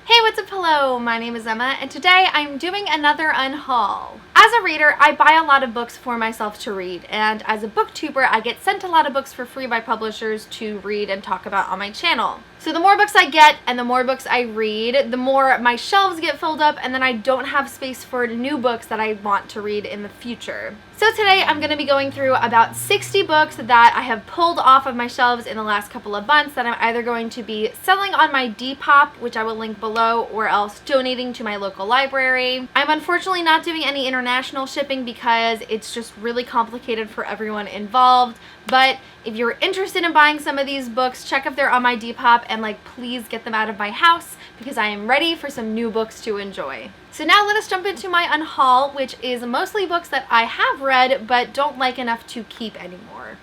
Hey, what's up? Hello, my name is Emma, and today I'm doing another unhaul. As a reader, I buy a lot of books for myself to read, and as a booktuber, I get sent a lot of books for free by publishers to read and talk about on my channel. So the more books I get and the more books I read, the more my shelves get filled up, and then I don't have space for new books that I want to read in the future. So today I'm going to be going through about 60 books that I have pulled off of my shelves in the last couple of months that I'm either going to be selling on my Depop, which I will link below, or else donating to my local library. I'm unfortunately not doing any international shipping because it's just really complicated for everyone involved, but if you're interested in buying some of these books, check if they're on my Depop and please get them out of my house because I am ready for some new books to enjoy. So now let us jump into my unhaul, which is mostly books that I have read but don't like enough to keep anymore.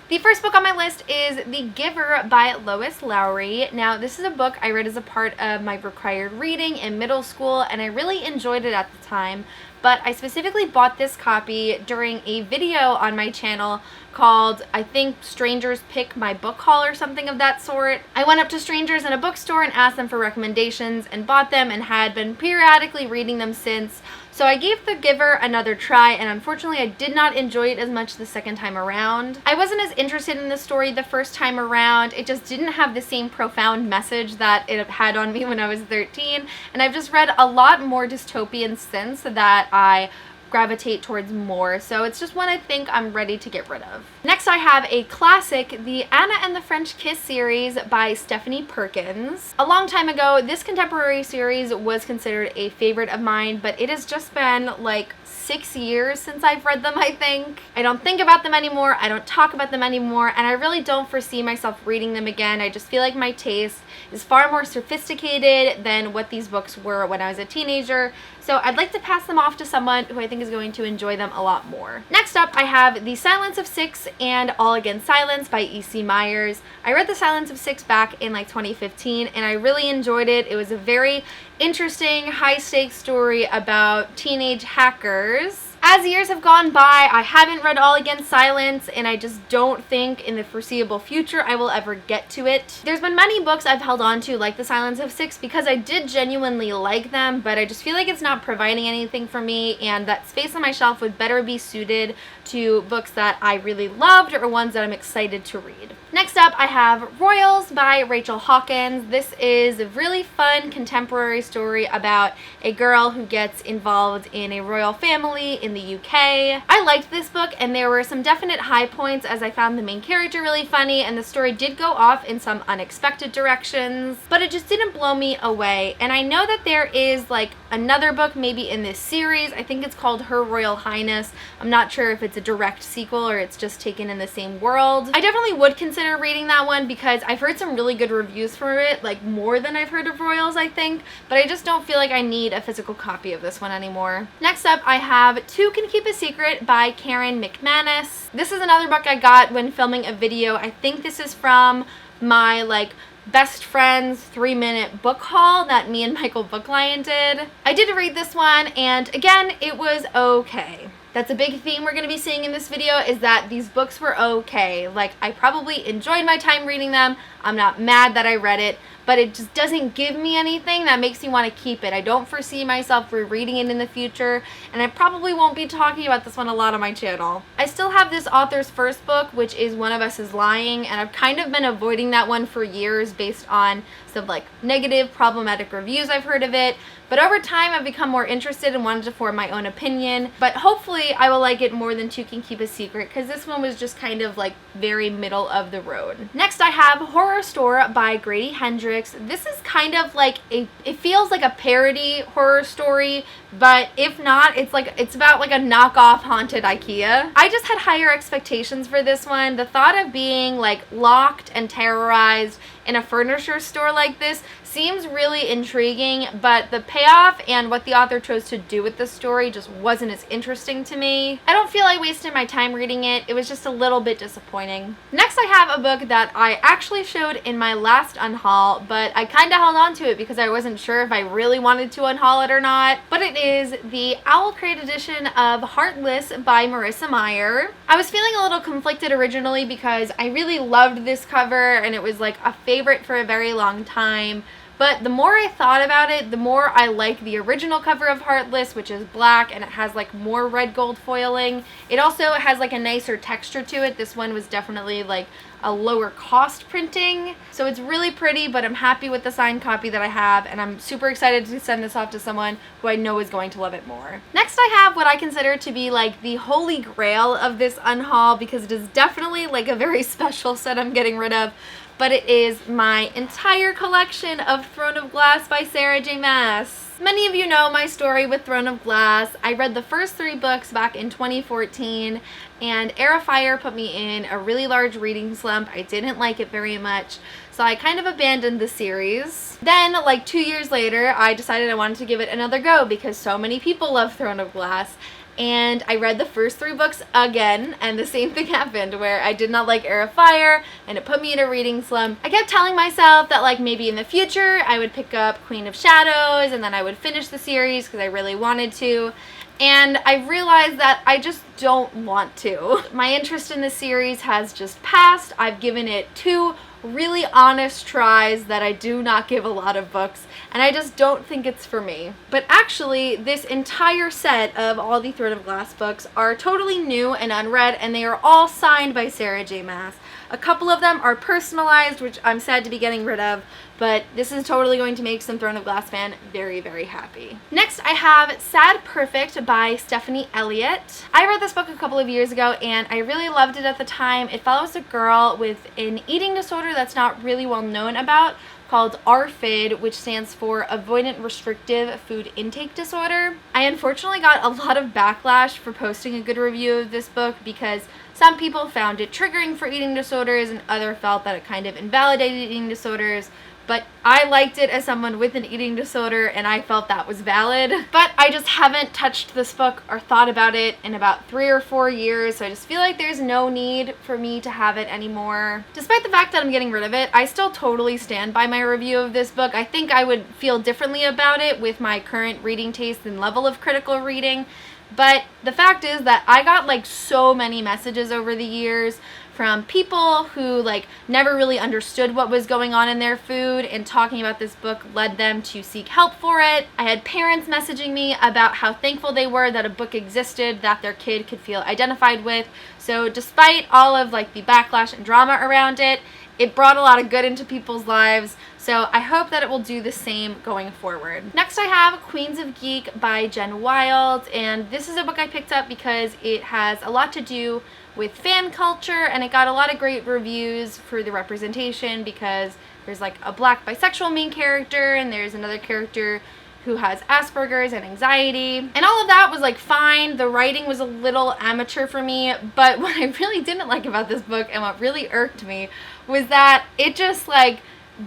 The first book on my list is The Giver by Lois Lowry. Now, this is a book I read as a part of my required reading in middle school, and I really enjoyed it at the time, but I specifically bought this copy during a video on my channel called, I think, Strangers Pick My Book Haul or something of that sort. I went up to strangers in a bookstore and asked them for recommendations and bought them and had been periodically reading them since. So I gave The Giver another try, and unfortunately I did not enjoy it as much the second time around. I wasn't as interested in the story the first time around. It just didn't have the same profound message that it had on me when I was 13, and I've just read a lot more dystopian since that I gravitate towards more, so it's just one I think I'm ready to get rid of. Next I have a classic, the Anna and the French Kiss series by Stephanie Perkins. A long time ago, this contemporary series was considered a favorite of mine, but it has just been like 6 years since I've read them, I think. I don't think about them anymore, I don't talk about them anymore, and I really don't foresee myself reading them again. I just feel like my taste is far more sophisticated than what these books were when I was a teenager, so I'd like to pass them off to someone who I think is going to enjoy them a lot more. Next up, I have The Silence of Six and All Against Silence by E.C. Myers. I read The Silence of Six back in 2015, and I really enjoyed it. It was a very interesting, high-stakes story about teenage hackers. As years have gone by, I haven't read All Against Silence, and I just don't think in the foreseeable future I will ever get to it. There's been many books I've held on to, like The Silence of Six, because I did genuinely like them, but I just feel like it's not providing anything for me, and that space on my shelf would better be suited to books that I really loved or ones that I'm excited to read. Next up, I have Royals by Rachel Hawkins. This is a really fun contemporary story about a girl who gets involved in a royal family in the UK. I liked this book, and there were some definite high points as I found the main character really funny, and the story did go off in some unexpected directions, but it just didn't blow me away. And I know that there is another book maybe in this series. I think it's called Her Royal Highness. I'm not sure if it's a direct sequel or it's just taken in the same world. I definitely would consider reading that one because I've heard some really good reviews for it, more than I've heard of Royals, I think, but I just don't feel like I need a physical copy of this one anymore. Next up, I have Two Can Keep a Secret by Karen McManus. This is another book I got when filming a video. I think this is from my best friend's 3-minute book haul that me and Michael Book Lion did. I did read this one, and again, it was okay. That's a big theme we're going to be seeing in this video, is that these books were okay. I probably enjoyed my time reading them. I'm not mad that I read it, but it just doesn't give me anything that makes me want to keep it. I don't foresee myself rereading it in the future, and I probably won't be talking about this one a lot on my channel. I still have this author's first book, which is One of Us is Lying, and I've kind of been avoiding that one for years based on some negative, problematic reviews I've heard of it. But over time, I've become more interested and wanted to form my own opinion. But hopefully, I will like it more than Two Can Keep a Secret, because this one was just kind of very middle of the road. Next, I have Horror Store by Grady Hendrix. This is kind of it feels like a parody horror story, but if not, it's about a knockoff haunted IKEA. I just had higher expectations for this one. The thought of being locked and terrorized in a furniture store like this seems really intriguing, but the payoff and what the author chose to do with the story just wasn't as interesting to me. I don't feel I wasted my time reading it. It was just a little bit disappointing. Next, I have a book that I actually showed in my last unhaul, but I kind of held on to it because I wasn't sure if I really wanted to unhaul it or not. But it is the Owl Crate edition of Heartless by Marissa Meyer. I was feeling a little conflicted originally because I really loved this cover and it was a favorite for a very long time. But the more I thought about it, the more I like the original cover of Heartless, which is black and it has like more red gold foiling. It also has like a nicer texture to it. This one was definitely like a lower cost printing. So it's really pretty, but I'm happy with the signed copy that I have, and I'm super excited to send this off to someone who I know is going to love it more. Next, I have what I consider to be like the holy grail of this unhaul, because it is definitely like a very special set I'm getting rid of, but it is my entire collection of Throne of Glass by Sarah J. Maas. Many of you know my story with Throne of Glass. I read the first 3 books back in 2014, and Heir of Fire put me in a really large reading slump. I didn't like it very much, so I kind of abandoned the series. Then, like 2 years later, I decided I wanted to give it another go because so many people love Throne of Glass. And I read the first 3 books again, and the same thing happened where I did not like Heir of Fire, and it put me in a reading slump. I kept telling myself that like maybe in the future I would pick up Queen of Shadows, and then I would finish the series because I really wanted to. And I realized that I just don't want to. My interest in the series has just passed. I've given it 2 really honest tries that I do not give a lot of books, and I just don't think it's for me. But actually, this entire set of all the Throne of Glass books are totally new and unread, and they are all signed by Sarah J. Maas. A couple of them are personalized, which I'm sad to be getting rid of, but this is totally going to make some Throne of Glass fan very, very happy. Next, I have Sad Perfect by Stephanie Elliott. I read this book a couple of years ago, and I really loved it at the time. It follows a girl with an eating disorder that's not really well known about, called ARFID, which stands for Avoidant Restrictive Food Intake Disorder. I unfortunately got a lot of backlash for posting a good review of this book because some people found it triggering for eating disorders and others felt that it kind of invalidated eating disorders. But I liked it as someone with an eating disorder, and I felt that was valid. But I just haven't touched this book or thought about it in about 3 or 4 years, so I just feel like there's no need for me to have it anymore. Despite the fact that I'm getting rid of it, I still totally stand by my review of this book. I think I would feel differently about it with my current reading taste and level of critical reading. But the fact is that I got like so many messages over the years from people who like never really understood what was going on in their food, and talking about this book led them to seek help for it. I had parents messaging me about how thankful they were that a book existed that their kid could feel identified with. So despite all of like the backlash and drama around it, it brought a lot of good into people's lives, so I hope that it will do the same going forward. Next, I have Queens of Geek by Jen Wild, and this is a book I picked up because it has a lot to do with fan culture, and it got a lot of great reviews for the representation because there's like a black bisexual main character, and there's another character who has Asperger's and anxiety, and all of that was like fine. The writing was a little amateur for me, but what I really didn't like about this book and what really irked me was that it just like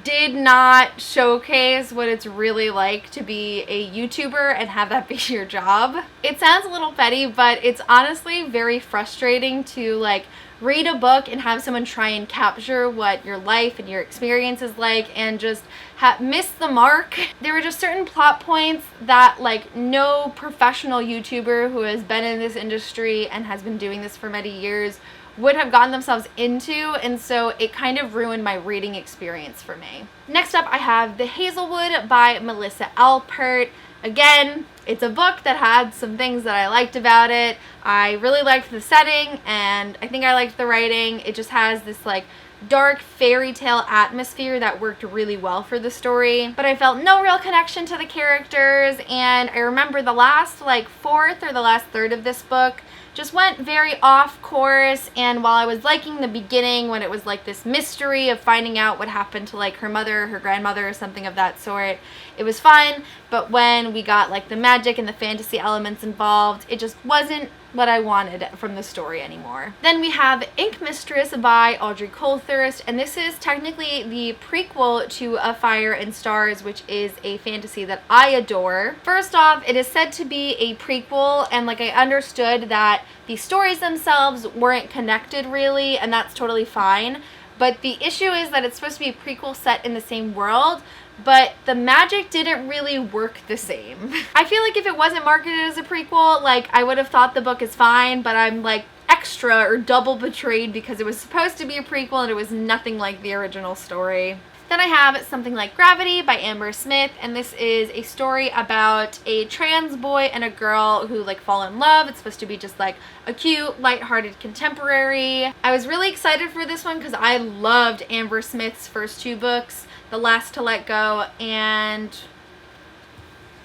did not showcase what it's really like to be a YouTuber and have that be your job. It sounds a little petty, but it's honestly very frustrating to like read a book and have someone try and capture what your life and your experience is like and just miss the mark. There were just certain plot points that like no professional YouTuber who has been in this industry and has been doing this for many years would have gotten themselves into, and so it kind of ruined my reading experience for me. Next up, I have The Hazelwood by Melissa Alpert. Again, it's a book that had some things that I liked about it. I really liked the setting, and I think I liked the writing. It just has this like dark fairy tale atmosphere that worked really well for the story, but I felt no real connection to the characters. And I remember the last like fourth or the last third of this book just went very off course, and while I was liking the beginning when it was like this mystery of finding out what happened to like her mother, her grandmother, or something of that sort, it was fun, but when we got like the magic and the fantasy elements involved, it just wasn't what I wanted from the story anymore. Then we have Ink Mistress by Audrey Coulthurst, and this is technically the prequel to A Fire and Stars, which is a fantasy that I adore. First off, it is said to be a prequel, and like I understood that the stories themselves weren't connected really, and that's totally fine. But the issue is that it's supposed to be a prequel set in the same world, but the magic didn't really work the same. I feel like if it wasn't marketed as a prequel, like I would have thought the book is fine, but I'm like extra or double betrayed because it was supposed to be a prequel and it was nothing like the original story. Then I have Something Like Gravity by Amber Smith, and this is a story about a trans boy and a girl who like fall in love. It's supposed to be just like a cute, lighthearted contemporary. I was really excited for this one because I loved Amber Smith's first two books, The Last to Let Go and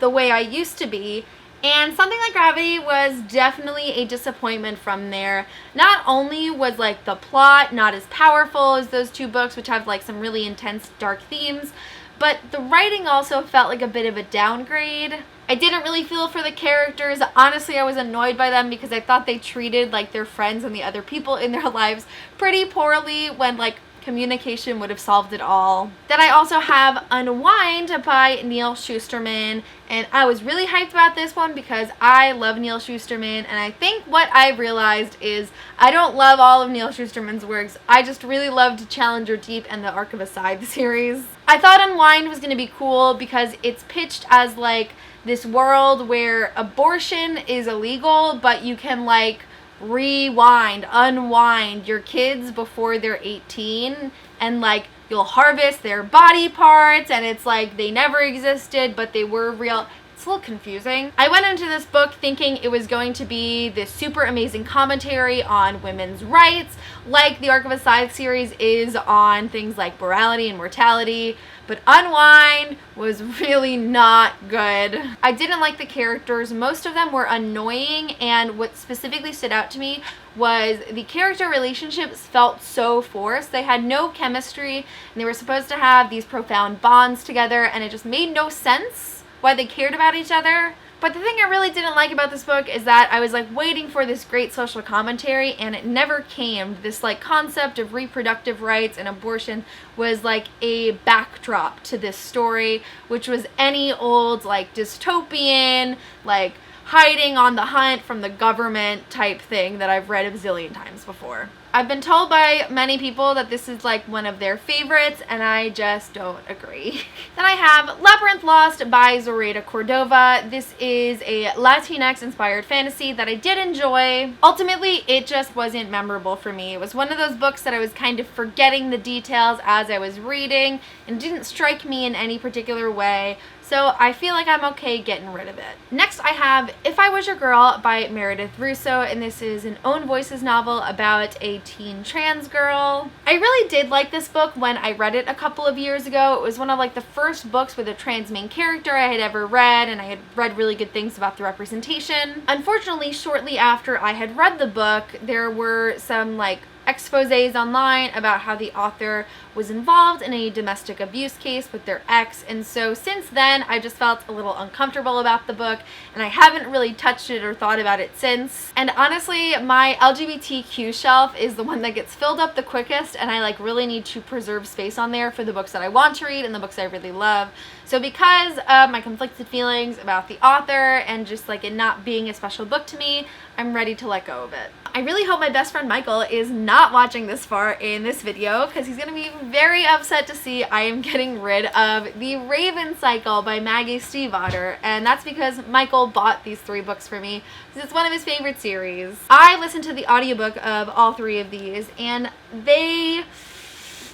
The Way I Used to Be. And Something Like Gravity was definitely a disappointment from there. Not only was like the plot not as powerful as those two books, which have like some really intense dark themes, but the writing also felt like a bit of a downgrade. I didn't really feel for the characters. Honestly, I was annoyed by them because I thought they treated like their friends and the other people in their lives pretty poorly when like communication would have solved it all. Then I also have Unwind by Neal Shusterman, and I was really hyped about this one because I love Neal Shusterman, and I think what I realized is I don't love all of Neal Shusterman's works. I just really loved Challenger Deep and the Arc of a Scythe series. I thought Unwind was going to be cool because it's pitched as like this world where abortion is illegal, but you can like unwind your kids before they're 18, and like you'll harvest their body parts, and it's like they never existed but they were real. It's a little confusing. I went into this book thinking it was going to be this super amazing commentary on women's rights, like the Arc of a Scythe series is on things like morality and mortality, but Unwind was really not good. I didn't like the characters. Most of them were annoying, and what specifically stood out to me was the character relationships felt so forced. They had no chemistry, and they were supposed to have these profound bonds together, and it just made no sense why they cared about each other. But the thing I really didn't like about this book is that I was like waiting for this great social commentary, and it never came. This like concept of reproductive rights and abortion was like a backdrop to this story, which was any old like dystopian, like hiding on the hunt from the government type thing that I've read a zillion times before. I've been told by many people that this is like one of their favorites, and I just don't agree. Then I have Labyrinth Lost by Zoraida Cordova. This is a Latinx inspired fantasy that I did enjoy. Ultimately, it just wasn't memorable for me. It was one of those books that I was kind of forgetting the details as I was reading, and didn't strike me in any particular way. So I feel like I'm okay getting rid of it. Next I have If I Was Your Girl by Meredith Russo, and this is an Own Voices novel about a teen trans girl. I really did like this book when I read it a couple of years ago. It was one of like the first books with a trans main character I had ever read, and I had read really good things about the representation. Unfortunately, shortly after I had read the book, there were some like exposés online about how the author was involved in a domestic abuse case with their ex, and so since then I just felt a little uncomfortable about the book, and I haven't really touched it or thought about it since. And honestly, my LGBTQ shelf is the one that gets filled up the quickest, and I like really need to preserve space on there for the books that I want to read and the books I really love. So because of my conflicted feelings about the author and just like it not being a special book to me, I'm ready to let go of it. I really hope my best friend Michael is not watching this far in this video, because he's going to be very upset to see I am getting rid of The Ravn Cycle by Maggie Stiefvater, and that's because Michael bought these 3 books for me because it's one of his favorite series. I listened to the audiobook of all 3 of these, and they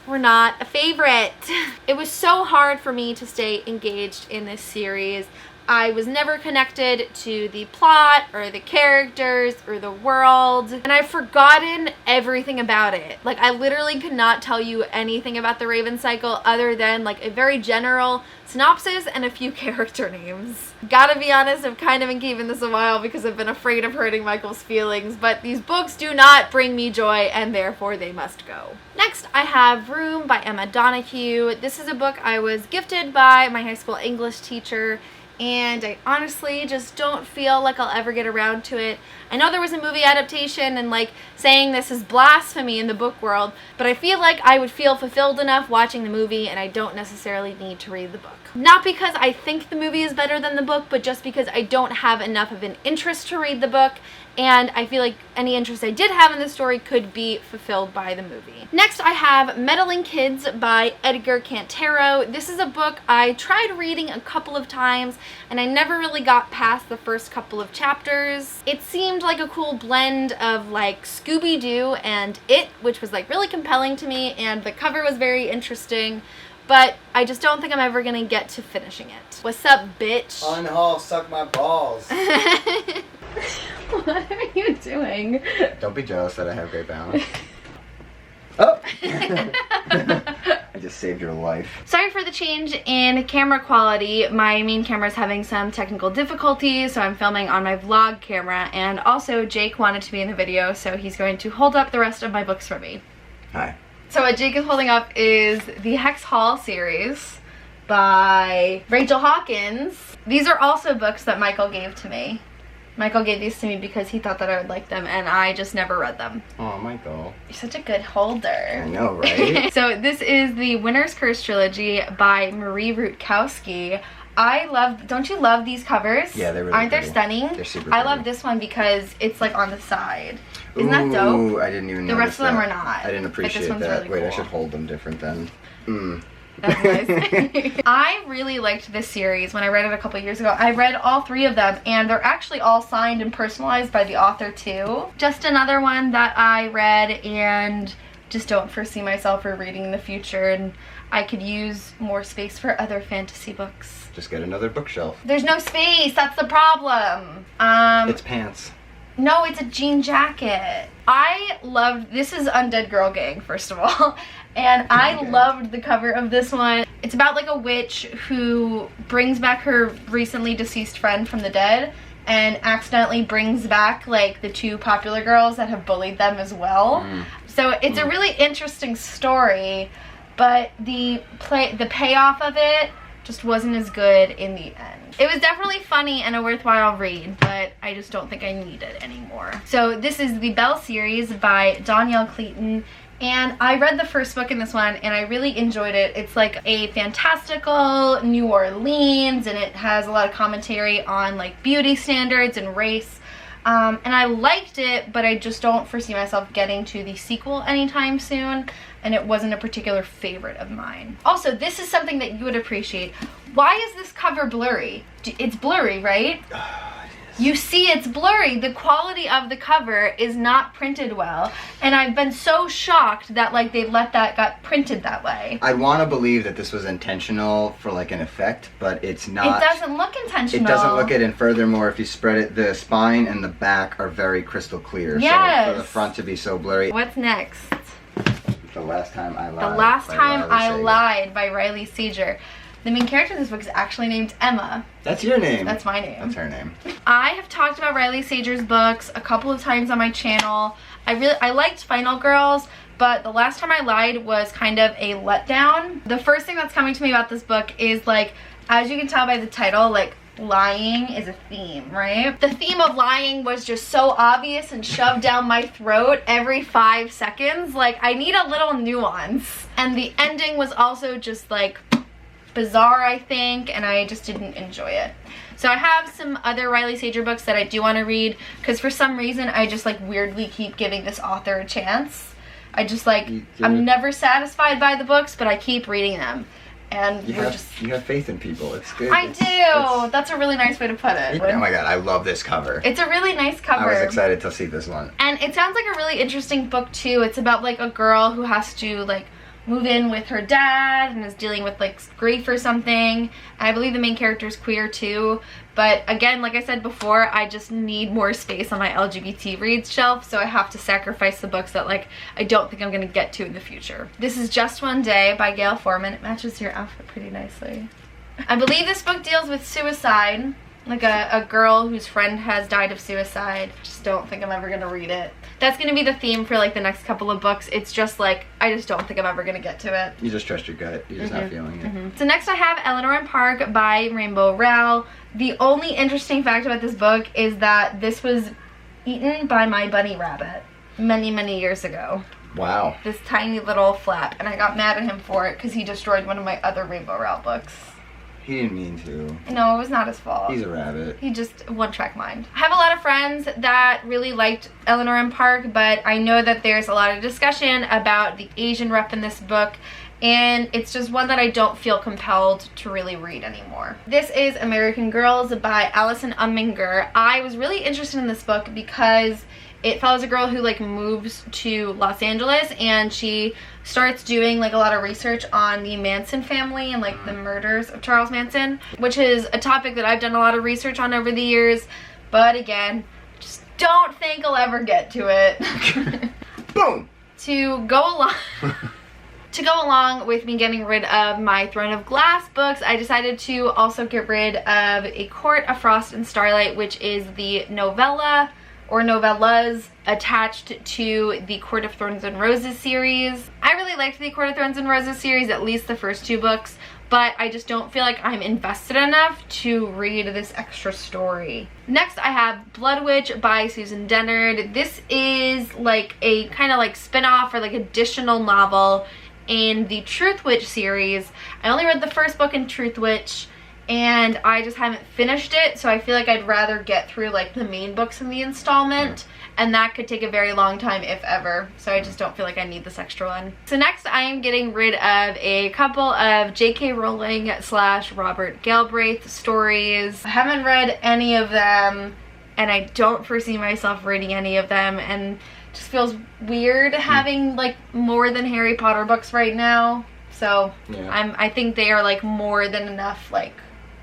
were not a favorite. It was so hard for me to stay engaged in this series. I was never connected to the plot or the characters or the world, and I've forgotten everything about it. Like, I literally could not tell you anything about the Ravn Cycle other than like a very general synopsis and a few character names. Gotta be honest, I've kind of been keeping this a while because I've been afraid of hurting Michael's feelings, but these books do not bring me joy, and therefore they must go. Next, I have Room by Emma Donoghue. This is a book I was gifted by my high school English teacher, and I honestly just don't feel like I'll ever get around to it. I know there was a movie adaptation and like saying this is blasphemy in the book world, but I feel like I would feel fulfilled enough watching the movie, and I don't necessarily need to read the book. Not because I think the movie is better than the book, but just because I don't have enough of an interest to read the book, and I feel like any interest I did have in the story could be fulfilled by the movie. Next, I have Meddling Kids by Edgar Cantero. This is a book I tried reading a couple of times, and I never really got past the first couple of chapters. It seemed like a cool blend of like Scooby-Doo and It, which was like really compelling to me, and the cover was very interesting. but I just don't think I'm ever gonna get to finishing it. What's up, bitch? Unhaul, suck my balls. What are you doing? Don't be jealous that I have great balance. Oh! I just saved your life. Sorry for the change in camera quality. My main camera is having some technical difficulties, so I'm filming on my vlog camera, and also Jake wanted to be in the video, so he's going to hold up the rest of my books for me. Hi. So what Jake is holding up is the Unhaul series by Rachel Hawkins. These are also books that Michael gave to me. Michael gave these to me because he thought that I would like them, and I just never read them. Oh, Michael. You're such a good holder. I know, right? So this is the Winter's Curse trilogy by Marie Rutkowski. I love, don't you love these covers? Yeah, they're really Aren't pretty. They stunning? They're super I pretty. love this one because it's like on the side. Isn't Ooh, that dope? I didn't even The notice rest of them that. are not. I didn't appreciate one's that. really Wait, I cool. should hold them different then. That's nice. I really liked this series when I read it a couple years ago. I read all 3 of them, and they're actually all signed and personalized by the author too. Just another one that I read and just don't foresee myself rereading in the future, and I could use more space for other fantasy books. Just get another bookshelf. There's no space, that's the problem. It's pants. No, it's a jean jacket. I loved, this is Undead Girl Gang, first of all, and I loved the cover of this one. It's about like a witch who brings back her recently deceased friend from the dead and accidentally brings back like the 2 popular girls that have bullied them as well. So it's a really interesting story, but the payoff of it just wasn't as good in the end. It was definitely funny and a worthwhile read, but I just don't think I need it anymore. So this is the Belle series by Danielle Clayton, and I read the first book in this one and I really enjoyed it. It's like a fantastical New Orleans, and it has a lot of commentary on like beauty standards and race. And I liked it, but I just don't foresee myself getting to the sequel anytime soon, and it wasn't a particular favorite of mine. Also, this is something that you would appreciate. Why is this cover blurry? It's blurry, right? You see it's blurry. The quality of the cover is not printed well, and I've been so shocked that like they let that got printed that way. I want to believe that this was intentional for like an effect, but it's not. It doesn't look intentional. It doesn't look it, and furthermore, if you spread it, the spine and the back are very crystal clear. Yes. So for the front to be so blurry. What's next? The Last Time I Lied. The Last by Time Riley I Sejr. Lied by Riley Sejr. The main character in this book is actually named Emma. That's your name. That's my name. That's her name. I have talked about Riley Sejr's books a couple of times on my channel. I liked Final Girls, but The Last Time I Lied was kind of a letdown. The first thing that's coming to me about this book is, like, as you can tell by the title, like, lying is a theme, right? The theme of lying was just so obvious and shoved down my throat every 5 seconds. Like, I need a little nuance. And the ending was also just, like, bizarre, I think, and I just didn't enjoy it. So I have some other Riley Sejr books that I do want to read, because for some reason I just like weirdly keep giving this author a chance. I just like, I'm never satisfied by the books, but I keep reading them. And you have faith in people. It's good. I do. That's a really nice way to put it. Oh my god, I love this cover. It's a really nice cover. I was excited to see this one. And it sounds like a really interesting book too. It's about like a girl who has to like move in with her dad and is dealing with like grief or something. And I believe the main character is queer too. But again, like I said before, I just need more space on my LGBT reads shelf, so I have to sacrifice the books that like I don't think I'm gonna get to in the future. This is Just One Day by Gail Forman. It matches your outfit pretty nicely. I believe this book deals with suicide, like a girl whose friend has died of suicide. Just don't think I'm ever gonna read it. That's gonna be the theme for like the next couple of books. It's just like, I just don't think I'm ever gonna get to it. You just trust your gut. You're just not feeling it. So next I have Eleanor and Park by Rainbow Rowell. The only interesting fact about this book is that this was eaten by my bunny rabbit many, many years ago. Wow. This tiny little flap, and I got mad at him for it because he destroyed one of my other Rainbow Rowell books. He didn't mean to. No, it was not his fault. He's a rabbit. He just one-track mind. I have a lot of friends that really liked Eleanor and Park, but I know that there's a lot of discussion about the Asian rep in this book, and it's just one that I don't feel compelled to really read anymore. This is American Girls by Alison Umminger. I was really interested in this book because it follows a girl who like moves to Los Angeles, and she starts doing like a lot of research on the Manson family and like the murders of Charles Manson, which is a topic that I've done a lot of research on over the years, but again, just don't think I'll ever get to it. Boom! To go along with me getting rid of my Throne of Glass books, I decided to also get rid of A Court of Frost and Starlight, which is the novella or novellas attached to the Court of Thorns and Roses series. I really liked the Court of Thorns and Roses series, at least the first 2 books, but I just don't feel like I'm invested enough to read this extra story. Next, I have Blood Witch by Susan Dennard. This is like a kind of like spin-off or like additional novel in the Truth Witch series. I only read the first book in Truth Witch, and I just haven't finished it, so I feel like I'd rather get through like the main books in the installment, and that could take a very long time if ever, so I just don't feel like I need this extra one. So next I am getting rid of a couple of J.K. Rowling / Robert Galbraith stories. I haven't read any of them, and I don't foresee myself reading any of them, and it just feels weird having like more than Harry Potter books right now. So yeah. I think they are like more than enough like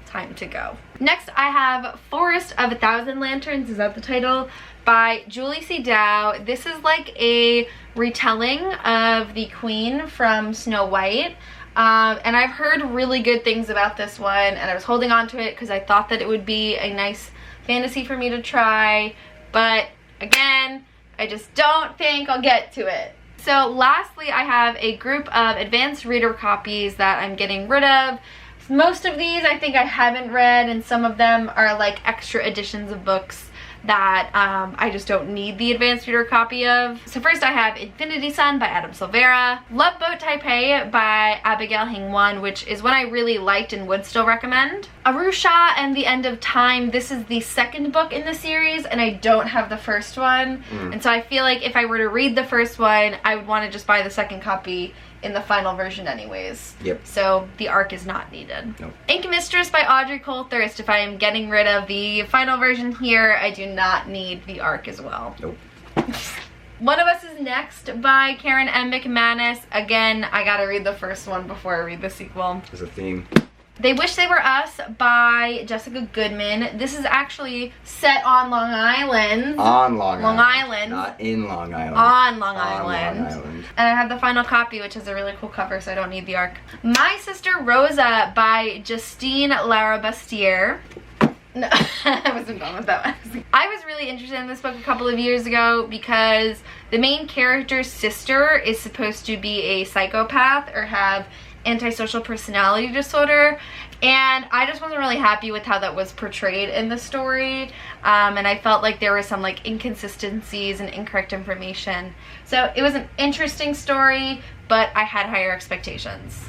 time to go. Next I have Forest of a Thousand Lanterns, is that the title? By Julie C. Dow. This is like a retelling of the Queen from Snow White. And I've heard really good things about this one, and I was holding on to it because I thought that it would be a nice fantasy for me to try, but again, I just don't think I'll get to it. So lastly, I have a group of advanced reader copies that I'm getting rid of. Most of these I think I haven't read, and some of them are like extra editions of books that I just don't need the advanced reader copy of. So first I have Infinity Sun by Adam Silvera, Love Boat Taipei by Abigail Hing-won, which is one I really liked and would still recommend. Arusha and the End of Time. This is the second book in the series, and I don't have the first one. And so I feel like if I were to read the first one, I would want to just buy the second copy in the final version anyways. Yep. So the arc is not needed. Nope. Ink Mistress by Audrey Coulthurst. If I am getting rid of the final version here, I do not need the arc as well. Nope. One of Us is Next by Karen M. McManus. Again, I gotta read the first one before I read the sequel. There's a theme. They Wish They Were Us by Jessica Goodman. This is actually set on Long Island. On Long Island. Not in Long Island. On Long Island. Long Island. And I have the final copy, which has a really cool cover, so I don't need the arc. My Sister Rosa by Justine Larabastiere. No, I wasn't done with that one. I was really interested in this book a couple of years ago because the main character's sister is supposed to be a psychopath or have antisocial personality disorder, and I just wasn't really happy with how that was portrayed in the story, and I felt like there were some like inconsistencies and incorrect information. So it was an interesting story, but I had higher expectations.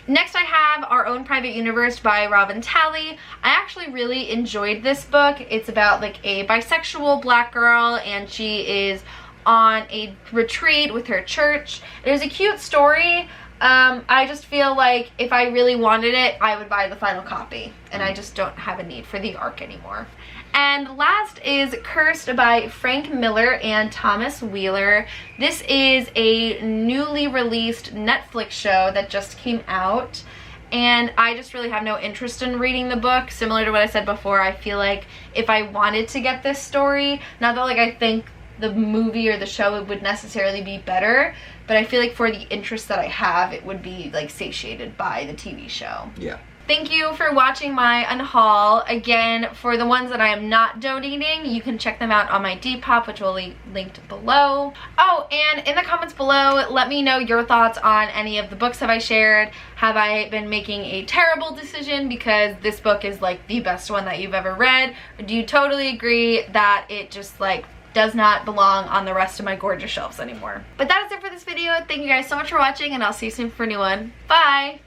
Next I have Our Own Private Universe by Ravn Talley. I actually really enjoyed this book. It's about like a bisexual black girl, and she is on a retreat with her church. It was a cute story. I just feel like if I really wanted it, I would buy the final copy, and I just don't have a need for the arc anymore. And last is Cursed by Frank Miller and Thomas Wheeler. This is a newly released Netflix show that just came out, and I just really have no interest in reading the book. Similar to what I said before, I feel like if I wanted to get this story, not that like I think the movie or the show would necessarily be better, but I feel like for the interest that I have, it would be like satiated by the TV show. Yeah. Thank you for watching my unhaul. Again, for the ones that I am not donating, you can check them out on my Depop, which will be linked below. Oh, and in the comments below, let me know your thoughts on any of the books that I shared. Have I been making a terrible decision because this book is like the best one that you've ever read? Or do you totally agree that it just like does not belong on the rest of my gorgeous shelves anymore? But that is it for this video. Thank you guys so much for watching, and I'll see you soon for a new one. Bye!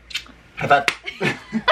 High five.